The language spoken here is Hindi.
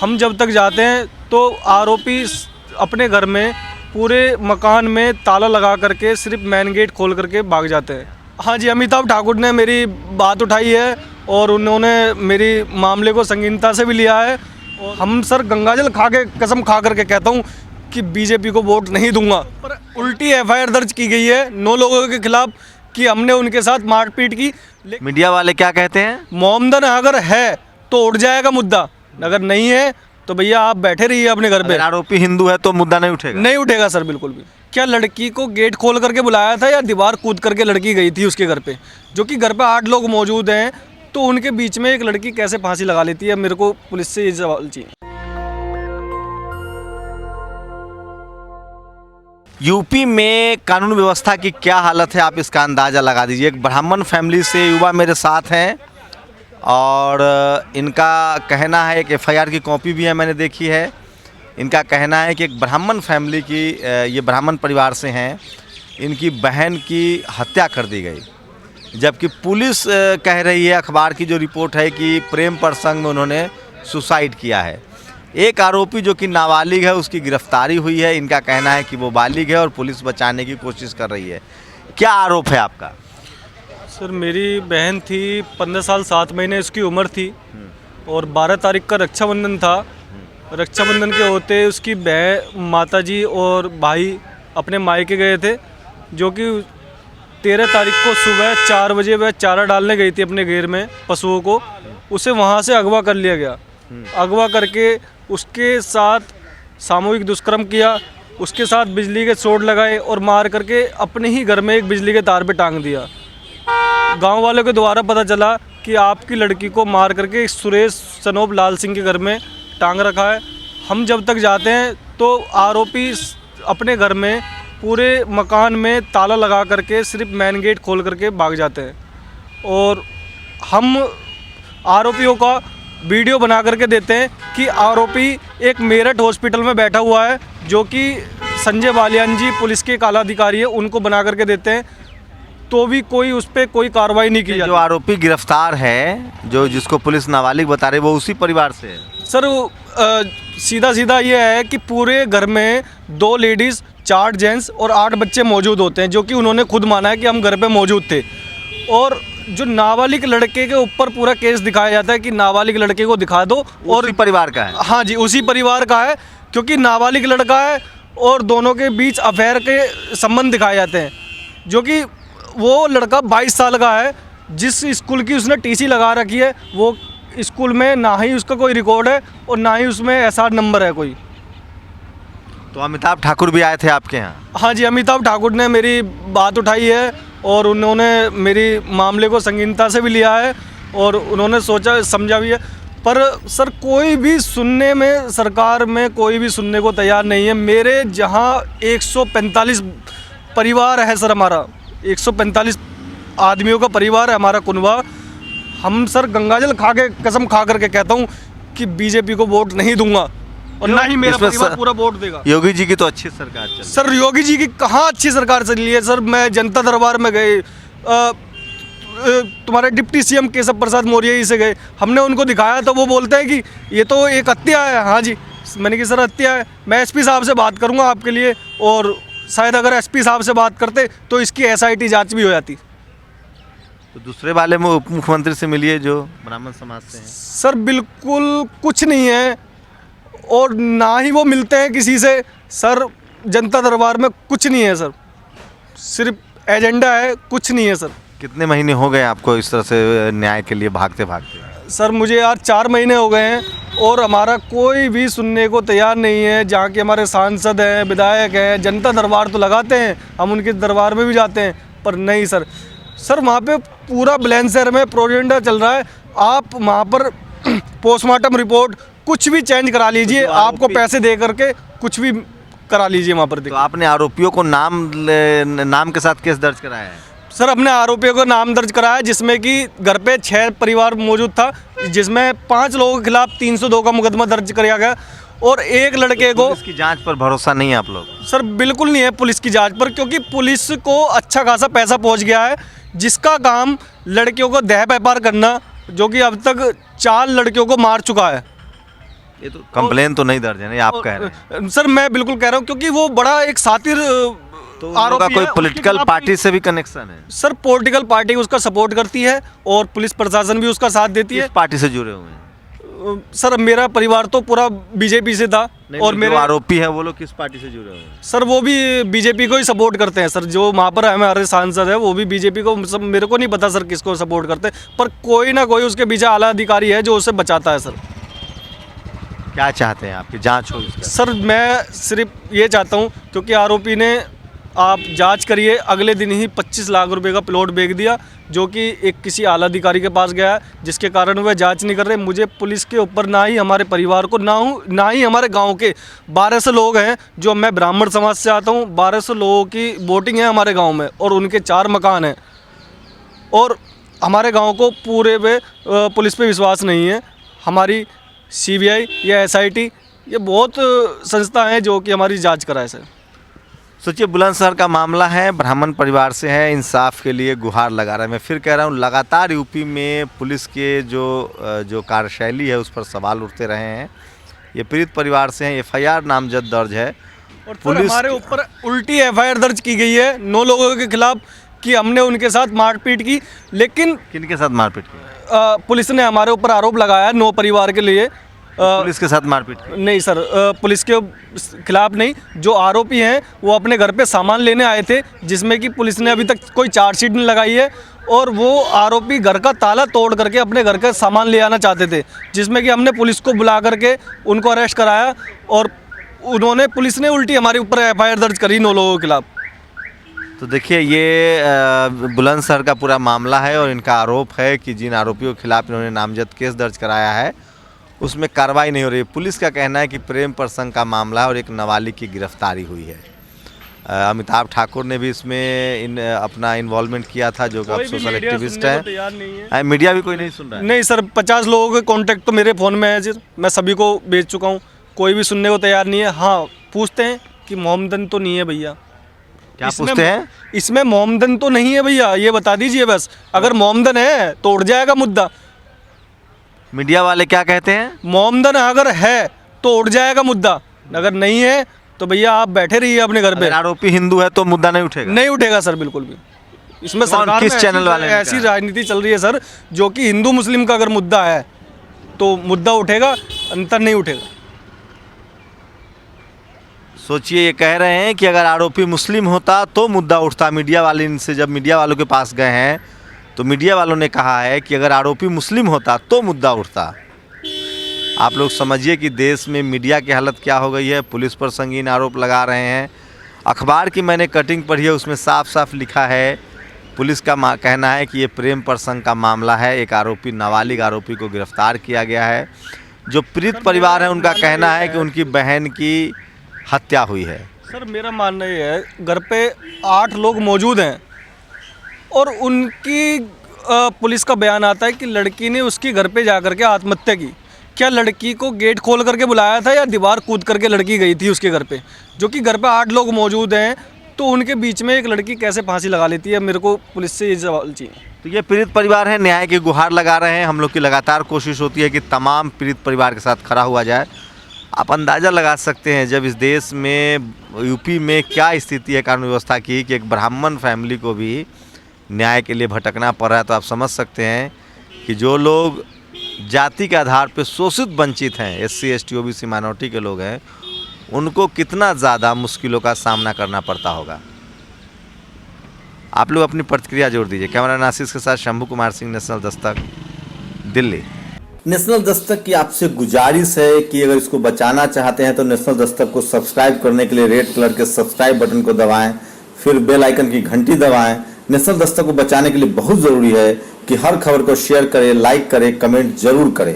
हम जब तक जाते हैं तो आरोपी अपने घर में पूरे मकान में ताला लगा करके सिर्फ मेन गेट खोल करके भाग जाते हैं। हाँ जी, अमिताभ ठाकुर ने मेरी बात उठाई है और उन्होंने मेरी मामले को संगीनता से भी लिया है। और हम सर गंगाजल खा के कसम खा करके कहता हूँ कि बीजेपी को वोट नहीं दूंगा। पर उल्टी एफआईआर दर्ज की गई है 9 लोगों के खिलाफ कि हमने उनके साथ मारपीट की। मीडिया वाले क्या कहते हैं? मोमदन अगर है तो उठ जाएगा मुद्दा, अगर नहीं है तो भैया आप बैठे रहिए अपने घर पे। अगर आरोपी हिंदू है तो मुद्दा नहीं उठेगा? नहीं उठेगा सर, बिल्कुल भी। क्या लड़की को गेट खोल करके बुलाया था या दीवार कूद करके लड़की गई थी उसके घर पे, जो कि घर पे 8 लोग मौजूद हैं, तो उनके बीच में एक लड़की कैसे फांसी लगा लेती है? मेरे को पुलिस से ये सवाल चाहिए। यूपी में कानून व्यवस्था की क्या हालत है, आप इसका अंदाज़ा लगा दीजिए। एक ब्राह्मण फैमिली से युवा मेरे साथ हैं और इनका कहना है, एक एफआईआर की कॉपी भी है, मैंने देखी है। इनका कहना है कि एक ब्राह्मण फैमिली की, ये ब्राह्मण परिवार से हैं, इनकी बहन की हत्या कर दी गई, जबकि पुलिस कह रही है, अखबार की जो रिपोर्ट है कि प्रेम प्रसंग में उन्होंने सुसाइड किया है। एक आरोपी जो कि नाबालिग है उसकी गिरफ्तारी हुई है। इनका कहना है कि वो बालिग है और पुलिस बचाने की कोशिश कर रही है। क्या आरोप है आपका? सर मेरी बहन थी, 15 साल 7 महीने उसकी उम्र थी और 12 तारीख का रक्षाबंधन था। रक्षाबंधन के होते उसकी माताजी और भाई अपने मायके गए थे, जो कि 13 तारीख को सुबह 4 बजे वह चारा डालने गई थी अपने घेर में पशुओं को। उसे वहाँ से अगवा कर लिया गया। अगवा करके उसके साथ सामूहिक दुष्कर्म किया, उसके साथ बिजली के शॉट लगाए और मार करके अपने ही घर में एक बिजली के तार पे टांग दिया। गांव वालों के द्वारा पता चला कि आपकी लड़की को मार करके सुरेश सनोब लाल सिंह के घर में टांग रखा है। हम जब तक जाते हैं तो आरोपी अपने घर में पूरे मकान में ताला लगा करके सिर्फ मेन गेट खोल करके भाग जाते हैं और हम आरोपियों का वीडियो बना करके देते हैं कि आरोपी एक मेरठ हॉस्पिटल में बैठा हुआ है, जो कि संजय बालियान जी पुलिस के काला अधिकारी है, उनको बना करके देते हैं, तो भी कोई उस पर कोई कार्रवाई नहीं की जाती। जो आरोपी गिरफ्तार है, जो जिसको पुलिस नाबालिग बता रही है, वो उसी परिवार से है? सर सीधा सीधा ये है कि पूरे घर में 2 लेडीज़ 4 जेंट्स और 8 बच्चे मौजूद होते हैं, जो कि उन्होंने खुद माना है कि हम घर पे मौजूद थे। और जो नाबालिग लड़के के ऊपर पूरा केस दिखाया जाता है कि नाबालिग लड़के को दिखा दो, और उसी परिवार का है? हाँ जी, उसी परिवार का है, क्योंकि नाबालिग लड़का है और दोनों के बीच अफेयर के संबंध दिखाए जाते हैं, जो कि वो लड़का 22 साल का है। जिस स्कूल की उसने टीसी लगा रखी है, वो स्कूल में ना ही उसका कोई रिकॉर्ड है और ना ही उसमें एसआर नंबर है कोई। तो अमिताभ ठाकुर भी आए थे आपके यहाँ? हाँ जी, अमिताभ ठाकुर ने मेरी बात उठाई है और उन्होंने मेरी मामले को संगीनता से भी लिया है और उन्होंने सोचा समझा भी है। पर सर कोई भी सुनने में, सरकार में कोई भी सुनने को तैयार नहीं है। मेरे जहाँ 145 परिवार है सर, हमारा 145 आदमियों का परिवार है हमारा कुनबा। हम सर गंगाजल खा के कसम खा करके कहता हूँ कि बीजेपी को वोट नहीं दूंगा और ना ही मेरा परिवार पूरा वोट देगा। योगी जी की तो अच्छी सरकार चल रही है। सर योगी जी की कहाँ अच्छी सरकार चली है? सर मैं जनता दरबार में गए, तुम्हारे डिप्टी सीएम केशव प्रसाद मौर्य जी से गए, हमने उनको दिखाया तो वो बोलते हैं कि ये तो एक हत्या है। हाँ जी, मैंने कहा सर हत्या है, मैं एसपी साहब से बात करूँगा आपके लिए, और शायद अगर एसपी साहब से बात करते तो इसकी एसआईटी जाँच भी हो जाती। तो दूसरे वाले में उप मुख्यमंत्री से मिलिए जो ब्राह्मण समाज से हैं। सर बिल्कुल कुछ नहीं है और ना ही वो मिलते हैं किसी से। सर जनता दरबार में कुछ नहीं है सर, सिर्फ एजेंडा है, कुछ नहीं है सर। कितने महीने हो गए आपको इस तरह से न्याय के लिए भागते भागते? सर मुझे यार 4 महीने हो गए हैं और हमारा कोई भी सुनने को तैयार नहीं है। जहाँ के हमारे सांसद हैं, विधायक हैं, जनता दरबार तो लगाते हैं, हम उनके दरबार में भी जाते हैं, पर नहीं सर। सर वहाँ पे पूरा बुलंदशहर में प्रोजेंडा चल रहा है, आप वहाँ पर पोस्टमार्टम रिपोर्ट कुछ भी चेंज करा लीजिए, आपको पैसे दे करके कुछ भी करा लीजिए वहाँ पर। तो आपने आरोपियों को नाम के साथ केस दर्ज कराया है? सर अपने आरोपियों को नाम दर्ज कराया, जिसमें कि घर पे 6 परिवार मौजूद था, जिसमें 5 लोगों के खिलाफ 302 का मुकदमा दर्ज किया गया और एक लड़के को। पुलिस की जांच पर भरोसा नहीं है आप लोग? सर बिल्कुल नहीं है पुलिस की जांच पर, क्योंकि पुलिस को अच्छा खासा पैसा पहुंच गया है, जिसका काम लड़कियों को देह व्यापार करना, जो कि अब तक 4 लड़कियों को मार चुका है। ये तो कंप्लेन तो नहीं दर्ज है ना, ये आप कह रहे हैं। सर मैं बिल्कुल कह रहा हूँ, क्योंकि वो बड़ा एक सातिर तो उन लोगों का कोई पॉलिटिकल पार्टी से भी कनेक्शन है? सर पॉलिटिकल पार्टी उसका सपोर्ट करती है और पुलिस प्रशासन भी उसका साथ देती है। किस पार्टी से जुड़े हुए हैं? सर मेरा परिवार तो पूरा बीजेपी से था। और मेरे आरोपी है वो लोग किस पार्टी से जुड़े हुए हैं? सर वो भी बीजेपी को ही सपोर्ट करते हैं सर। जो वहाँ पर हमारे सांसद है वो भी बीजेपी को, सब मेरे को नहीं पता सर किसको सपोर्ट करते हैं, पर कोई ना कोई उसके पीछे आला अधिकारी है जो उसे बचाता है। सर क्या चाहते हैं आपकी जांच हो इसका? सर मैं सिर्फ ये चाहता हूँ, क्योंकि आरोपी ने, आप जांच करिए, अगले दिन ही 25 लाख रुपए का प्लॉट बेच दिया, जो कि एक किसी आला अधिकारी के पास गया है, जिसके कारण वह जांच नहीं कर रहे। मुझे पुलिस के ऊपर, ना ही हमारे परिवार को, ना ही हमारे गांव के 1200 लोग हैं, जो मैं ब्राह्मण समाज से आता हूं, 1200 लोगों की वोटिंग है हमारे गांव में और उनके 4 मकान हैं, और हमारे गांव को पूरे पे पुलिस पे विश्वास नहीं है। हमारी CBI या SIT ये बहुत संस्था हैं जो कि हमारी जाँच कराए सर। सोचिए बुलंदशहर का मामला है, ब्राह्मण परिवार से है, इंसाफ के लिए गुहार लगा रहा है। मैं फिर कह रहा हूँ, लगातार यूपी में पुलिस के जो कार्यशैली है उस पर सवाल उठते रहे हैं। ये पीड़ित परिवार से हैं, FIR नामजद दर्ज है और पुलिस हमारे ऊपर उल्टी FIR दर्ज की गई है 9 लोगों के खिलाफ कि हमने उनके साथ मारपीट की। लेकिन किनके साथ मारपीट की? पुलिस ने हमारे ऊपर आरोप लगाया 9 परिवार के लिए। पुलिस के साथ मारपीट की? नहीं सर, पुलिस के खिलाफ नहीं। जो आरोपी हैं वो अपने घर पे सामान लेने आए थे, जिसमें कि पुलिस ने अभी तक कोई चार्जशीट नहीं लगाई है, और वो आरोपी घर का ताला तोड़ करके अपने घर का सामान ले आना चाहते थे, जिसमें कि हमने पुलिस को बुला करके उनको अरेस्ट कराया, और पुलिस ने उल्टी हमारे ऊपर FIR दर्ज करी 9 लोगों के खिलाफ। तो देखिए, ये बुलंदशहर का पूरा मामला है और इनका आरोप है कि जिन आरोपियों के खिलाफ इन्होंने नामजद केस दर्ज कराया है उसमें कार्रवाई नहीं हो रही। पुलिस का कहना है कि प्रेम प्रसंग का मामला और एक नाबालिग की गिरफ्तारी हुई है। अमिताभ ठाकुर ने भी इसमें अपना इन्वॉल्वमेंट किया था, जो कि अब सोशल एक्टिविस्ट है। मीडिया भी कोई नहीं सुन रहा है? नहीं सर, 50 लोगों के कॉन्टैक्ट तो मेरे फ़ोन में है सर, मैं सभी को भेज चुका हूँ, कोई भी सुनने को तैयार नहीं है। हाँ, पूछते हैं कि मोहम्मदन तो नहीं है भैया। क्या पूछते हैं? इसमें मोहम्मदन तो नहीं है भैया, ये बता दीजिए बस। अगर मोहम्मदन है तो उड़ जाएगा मुद्दा। मीडिया वाले क्या कहते हैं? मोहम्मदन अगर है तो उड़ जाएगा मुद्दा, अगर नहीं है तो भैया आप बैठे रहिए अपने घर पे। आरोपी हिंदू है तो मुद्दा नहीं उठेगा? नहीं उठेगा सर, बिल्कुल भी। इसमें सरकार किस चैनल वाले ऐसी राजनीति चल रही है सर, जो कि हिंदू मुस्लिम का अगर मुद्दा है तो मुद्दा उठेगा, अंतर नहीं उठेगा। सोचिए, ये कह रहे हैं कि अगर आरोपी मुस्लिम होता तो मुद्दा उठता। मीडिया वाले इनसे जब मीडिया वालों के पास गए हैं तो मीडिया वालों ने कहा है कि अगर आरोपी मुस्लिम होता तो मुद्दा उठता। आप लोग समझिए कि देश में मीडिया की हालत क्या हो गई है। पुलिस पर संगीन आरोप लगा रहे हैं। अखबार की मैंने कटिंग पढ़ी है, उसमें साफ साफ लिखा है, पुलिस का कहना है कि ये प्रेम प्रसंग का मामला है। एक आरोपी, नाबालिग आरोपी को गिरफ्तार किया गया है। जो पीड़ित परिवार है उनका कहना है कि उनकी बहन की हत्या हुई है। सर मेरा मानना ये है, घर पे 8 लोग मौजूद हैं और उनकी पुलिस का बयान आता है कि लड़की ने उसके घर पे जाकर के आत्महत्या की। क्या लड़की को गेट खोल करके बुलाया था या दीवार कूद करके लड़की गई थी उसके घर पे? जो कि घर पे 8 लोग मौजूद हैं, तो उनके बीच में एक लड़की कैसे फांसी लगा लेती है? मेरे को पुलिस से ये सवाल चाहिए। तो ये पीड़ित परिवार है, न्याय की गुहार लगा रहे हैं। हम लोग की लगातार कोशिश होती है कि तमाम पीड़ित परिवार के साथ खड़ा हुआ जाए। आप अंदाज़ा लगा सकते हैं जब इस देश में, यूपी में क्या स्थिति है कानून व्यवस्था की, कि एक ब्राह्मण फैमिली को भी न्याय के लिए भटकना पड़ रहा है। तो आप समझ सकते हैं कि जो लोग जाति के आधार पर शोषित वंचित हैं, SC ST OBC माइनॉरिटी के लोग हैं, उनको कितना ज़्यादा मुश्किलों का सामना करना पड़ता होगा। आप लोग अपनी प्रतिक्रिया जोड़ दीजिए। कैमरा आशीष के साथ शंभू कुमार सिंह, नेशनल दस्तक, दिल्ली। नेशनल दस्तक की आपसे गुजारिश है कि अगर इसको बचाना चाहते हैं तो नेशनल दस्तक को सब्सक्राइब करने के लिए रेड कलर के सब्सक्राइब बटन को दबाएं, फिर बेल आइकन की घंटी दबाएं। नेशनल दस्तक को बचाने के लिए बहुत जरूरी है कि हर खबर को शेयर करें, लाइक करें, कमेंट जरूर करें।